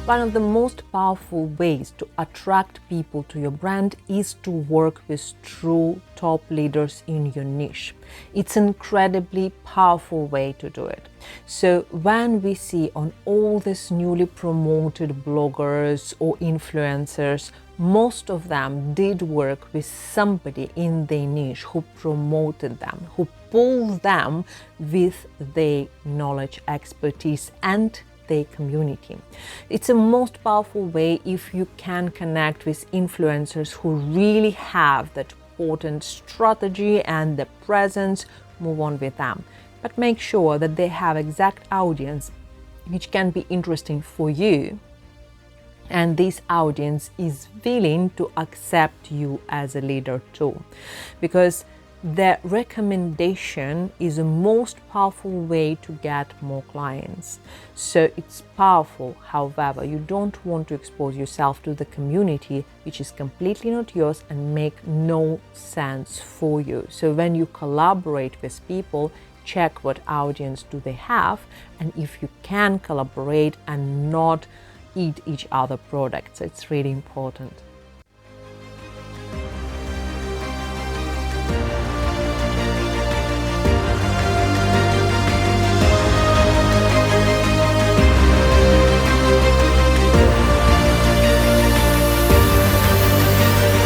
One of the most powerful ways to attract people to your brand is to work with true top leaders in your niche. It's an incredibly powerful way to do it. So when we see on all these newly promoted bloggers or influencers, most of them did work with somebody in their niche who promoted them, who pulled them with their knowledge, expertise, and their community. It's a most powerful way if you can connect with influencers who really have that potent strategy and the presence. Move on with them, but make sure that they have exact audience which can be interesting for you, and this audience is willing to accept you as a leader too, because the recommendation is the most powerful way to get more clients. So it's powerful. However, you don't want to expose yourself to the community which is completely not yours and make no sense for you. So when you collaborate with people, check what audience do they have, and if you can collaborate and not eat each other products. It's really important.